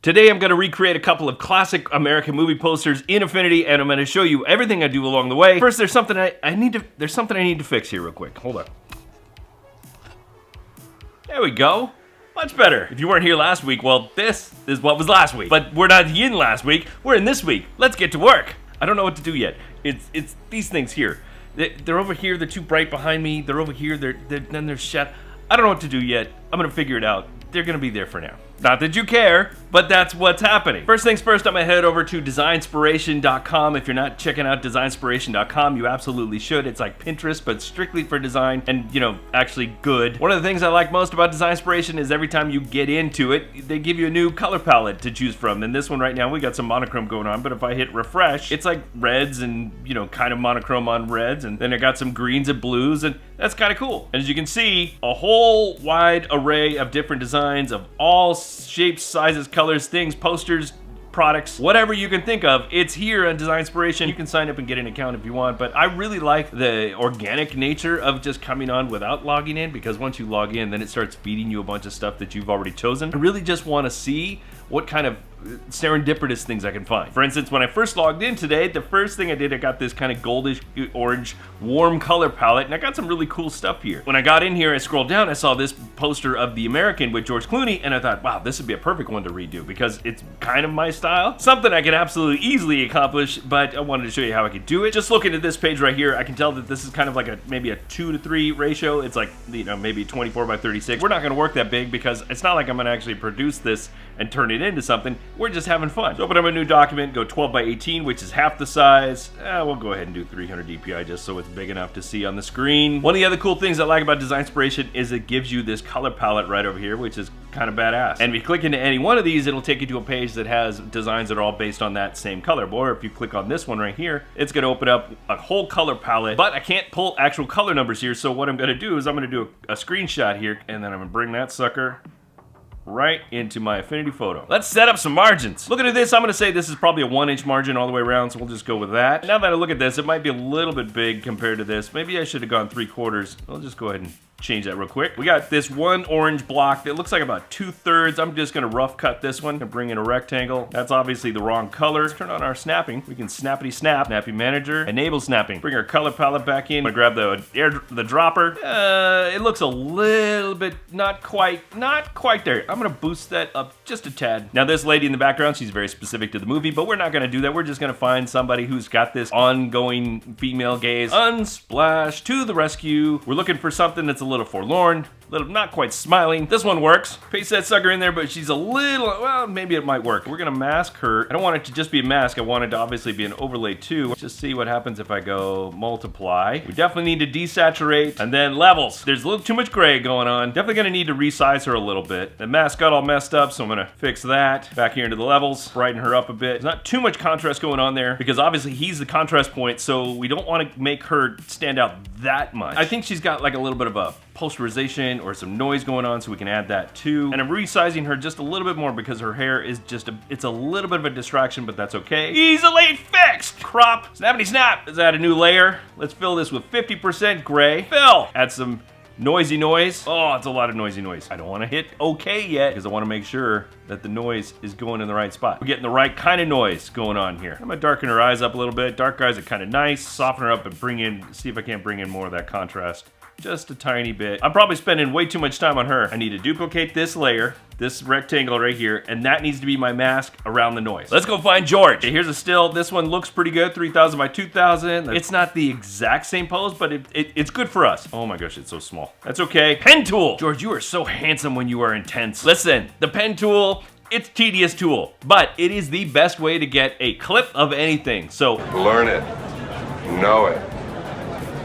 Today I'm going to recreate a couple of classic American movie posters in Affinity, and I'm going to show you everything I do along the way. First, there's something I need to fix here real quick. Hold on. There we go. Much better. If you weren't here last week, well, this is what was last week. But we're not in last week, we're in this week. Let's get to work. I don't know what to do yet. It's these things here. They're over here, they're too bright behind me. They're over here, then they're shut. I don't know what to do yet. I'm gonna figure it out. They're gonna be there for now. Not that you care, but that's what's happening. First things first, I'm gonna head over to designspiration.com. If you're not checking out designspiration.com, you absolutely should. It's like Pinterest, but strictly for design and, actually good. One of the things I like most about Designspiration is every time you get into it, they give you a new color palette to choose from. And this one right now, we got some monochrome going on, but if I hit refresh, it's like reds and, kind of monochrome on reds. And then I got some greens and blues, and that's kind of cool. And as you can see, a whole wide array of different designs of all shapes, sizes, colors, things, posters, products, whatever you can think of, it's here on Designspiration. You can sign up and get an account if you want, but I really like the organic nature of just coming on without logging in, because once you log in, then it starts feeding you a bunch of stuff that you've already chosen. I really just want to see what kind of serendipitous things I can find. For instance, when I first logged in today, the first thing I did, I got this kind of goldish orange warm color palette, and I got some really cool stuff here. When I got in here, I scrolled down, I saw this poster of The American with George Clooney, and I thought, wow, this would be a perfect one to redo because it's kind of my style. Something I can absolutely easily accomplish, but I wanted to show you how I could do it. Just looking at this page right here, I can tell that this is kind of like maybe a 2:3 ratio. It's like, maybe 24 by 36. We're not gonna work that big because it's not like I'm gonna actually produce this and turn it into something. We're just having fun. So open up a new document, go 12 by 18, which is half the size. We'll go ahead and do 300 DPI just so it's big enough to see on the screen. One of the other cool things I like about Designspiration is it gives you this color palette right over here, which is kind of badass. And if you click into any one of these, it'll take you to a page that has designs that are all based on that same color. Or if you click on this one right here, it's gonna open up a whole color palette, but I can't pull actual color numbers here. So what I'm gonna do is I'm gonna do a screenshot here, and then I'm gonna bring that sucker right into my Affinity photo. Let's set up some margins. Looking at this, I'm gonna say this is probably a 1-inch margin all the way around, so we'll just go with that. Now that I look at this, it might be a little bit big compared to this. Maybe I should have gone 3/4. I'll just go ahead and change that real quick. We got this one orange block that looks like about 2/3. I'm just gonna rough cut this one and bring in a rectangle. That's obviously the wrong color. Let's turn on our snapping. We can snappity snap. Snappy manager, enable snapping. Bring our color palette back in. I'm gonna grab the dropper. It looks a little bit not quite there. I'm gonna boost that up just a tad. Now this lady in the background, she's very specific to the movie, but we're not gonna do that. We're just gonna find somebody who's got this ongoing female gaze. Unsplash to the rescue. We're looking for something that's a little forlorn, not quite smiling. This one works. Paste that sucker in there, but she's a little, well, maybe it might work. We're gonna mask her. I don't want it to just be a mask. I want it to obviously be an overlay too. Let's just see what happens if I go multiply. We definitely need to desaturate, and then levels. There's a little too much gray going on. Definitely gonna need to resize her a little bit. The mask got all messed up, so I'm gonna fix that. Back here into the levels, brighten her up a bit. There's not too much contrast going on there because obviously he's the contrast point, so we don't want to make her stand out that much. I think she's got like a little bit of a posterization or some noise going on, so we can add that too. And I'm resizing her just a little bit more because her hair is it's a little bit of a distraction, but that's okay. Easily fixed! Crop, snappity snap. Let's add a new layer. Let's fill this with 50% gray. Fill! Add some noisy noise. Oh, it's a lot of noisy noise. I don't want to hit OK yet because I want to make sure that the noise is going in the right spot. We're getting the right kind of noise going on here. I'm gonna darken her eyes up a little bit. Dark eyes are kind of nice. Soften her up and see if I can't bring in more of that contrast. Just a tiny bit. I'm probably spending way too much time on her. I need to duplicate this layer, this rectangle right here, and that needs to be my mask around the noise. Let's go find George. Okay, here's a still. This one looks pretty good, 3000 by 2000. It's not the exact same pose, but it's good for us. Oh my gosh, it's so small. That's okay. Pen tool. George, you are so handsome when you are intense. Listen, the pen tool, it's a tedious tool, but it is the best way to get a clip of anything. So learn it, know it,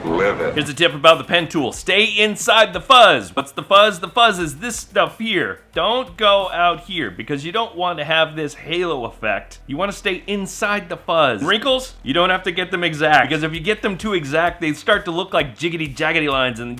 live it. Here's a tip about the pen tool. Stay inside the fuzz. What's the fuzz? The fuzz is this stuff here. Don't go out here because you don't want to have this halo effect. You want to stay inside the fuzz. Wrinkles? You don't have to get them exact because if you get them too exact, they start to look like jiggity jaggedy lines and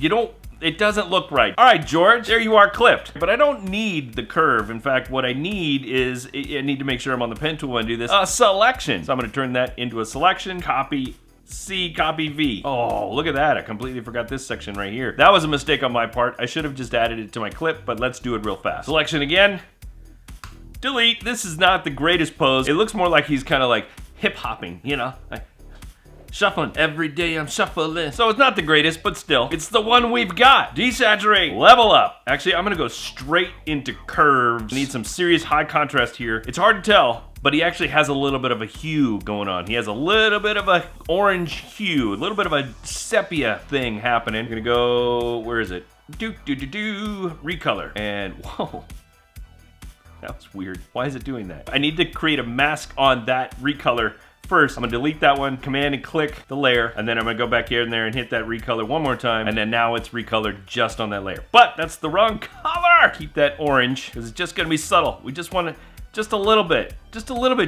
it doesn't look right. All right, George, there you are clipped. But I don't need the curve. In fact, what I need is, I need to make sure I'm on the pen tool when I do this, a selection. So I'm gonna turn that into a selection, copy C, copy V. Oh, look at that. I completely forgot this section right here. That was a mistake on my part. I should have just added it to my clip, but let's do it real fast. Selection again. delete. This is not the greatest pose. It looks more like he's kind of like hip-hopping, you know? Like, shuffling. Every day I'm shuffling. So it's not the greatest, but still, it's the one we've got. Desaturate, level up. Actually, I'm gonna go straight into curves. Need some serious high contrast here. It's hard to tell, but he actually has a little bit of a hue going on. He has a little bit of a orange hue, a little bit of a sepia thing happening. I'm gonna go, where is it? Recolor. And whoa. That was weird. Why is it doing that? I need to create a mask on that recolor first. I'm gonna delete that one, command and click the layer, and then I'm gonna go back here and there and hit that recolor one more time, and then now it's recolored just on that layer. But that's the wrong color! Keep that orange, because it's just gonna be subtle. We just want to, just a little bit,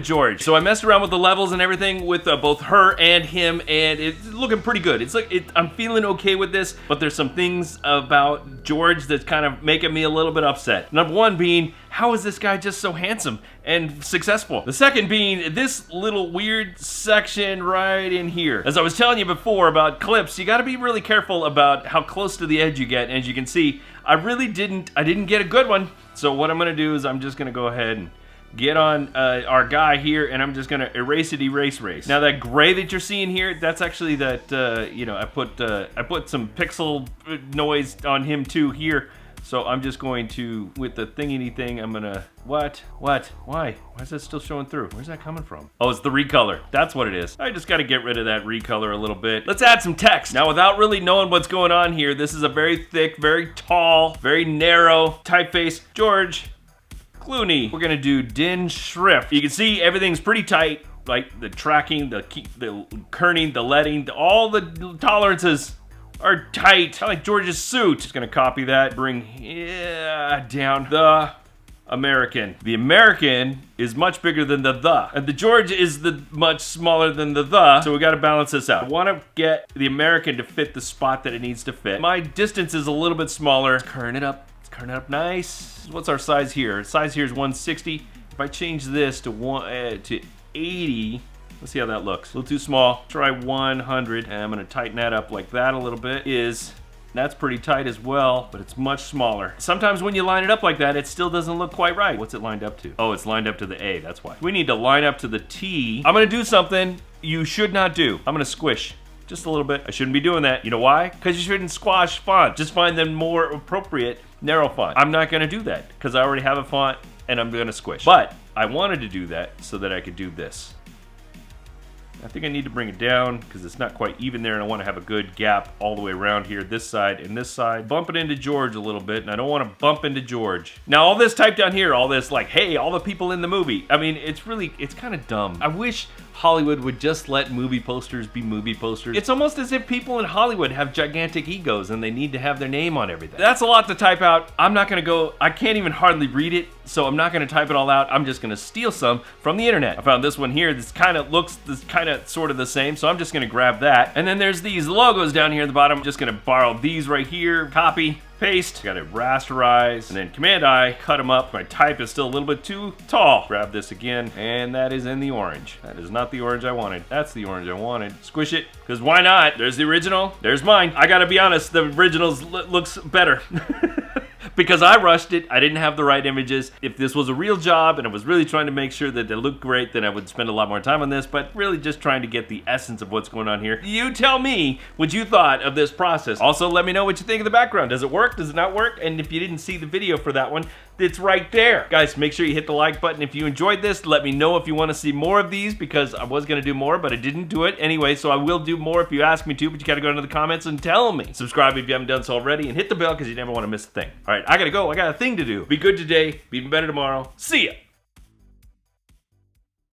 George. So I messed around with the levels and everything with both her and him, and it's looking pretty good. It's like, I'm feeling okay with this, but there's some things about George that's kind of making me a little bit upset. Number one being, how is this guy just so handsome and successful? The second being this little weird section right in here. As I was telling you before about clips, you gotta be really careful about how close to the edge you get. And as you can see, I didn't get a good one. So what I'm gonna do is I'm just gonna go ahead and get on our guy here, and I'm just gonna erase. Now that gray that you're seeing here, that's actually that, you know, I put some pixel noise on him too here. So I'm just going to, with the thingy thing, I'm gonna, why? Why is that still showing through? Where's that coming from? Oh, it's the recolor. That's what it is. I just gotta get rid of that recolor a little bit. Let's add some text. Now, without really knowing what's going on here, this is a very thick, very tall, very narrow typeface. George Clooney. We're gonna do din shrift. You can see everything's pretty tight, like the tracking, the kerning, the leading, all the tolerances are tight, kind of like George's suit. Just gonna copy that, bring down the American. The American is much bigger than the. And the George is much smaller than the, so we gotta balance this out. I wanna get the American to fit the spot that it needs to fit. My distance is a little bit smaller. Let's turn it up nice. What's our size here? Size here is 160. If I change this to 80, let's see how that looks. A little too small. Try 100, and I'm gonna tighten that up like that a little bit. That's pretty tight as well, but it's much smaller. Sometimes when you line it up like that, it still doesn't look quite right. What's it lined up to? Oh, it's lined up to the A, that's why. We need to line up to the T. I'm gonna do something you should not do. I'm gonna squish. Just a little bit. I shouldn't be doing that. You know why? Because you shouldn't squash font. Just find the more appropriate narrow font. I'm not gonna do that because I already have a font and I'm gonna squish. But I wanted to do that so that I could do this. I think I need to bring it down because it's not quite even there, and I want to have a good gap all the way around here, this side and this side. Bump it into George a little bit, and I don't want to bump into George. Now, all this type down here, all this like, hey, all the people in the movie. I mean, it's kind of dumb. I wish Hollywood would just let movie posters be movie posters. It's almost as if people in Hollywood have gigantic egos and they need to have their name on everything. That's a lot to type out. I'm not gonna go, I can't even hardly read it, so I'm not gonna type it all out. I'm just gonna steal some from the internet. I found this one here. This kind of looks sort of the same, so I'm just gonna grab that. And then there's these logos down here at the bottom. I'm just gonna borrow these right here, copy, paste, got it rasterize, and then Command-I, cut them up. My type is still a little bit too tall. Grab this again, and that is in the orange. That is not the orange I wanted. That's the orange I wanted. Squish it, because why not? There's the original, there's mine. I gotta be honest, the original looks better. Because I rushed it, I didn't have the right images. If this was a real job and I was really trying to make sure that they looked great, then I would spend a lot more time on this, but really just trying to get the essence of what's going on here. You tell me what you thought of this process. Also, let me know what you think of the background. Does it work? Does it not work? And if you didn't see the video for that one, it's right there. Guys, make sure you hit the like button if you enjoyed this. Let me know if you want to see more of these, because I was going to do more, but I didn't do it anyway, so I will do more if you ask me to, but you got to go into the comments and tell me. Subscribe if you haven't done so already, and hit the bell because you never want to miss a thing. All right, I got to go. I got a thing to do. Be good today. Be even better tomorrow. See ya.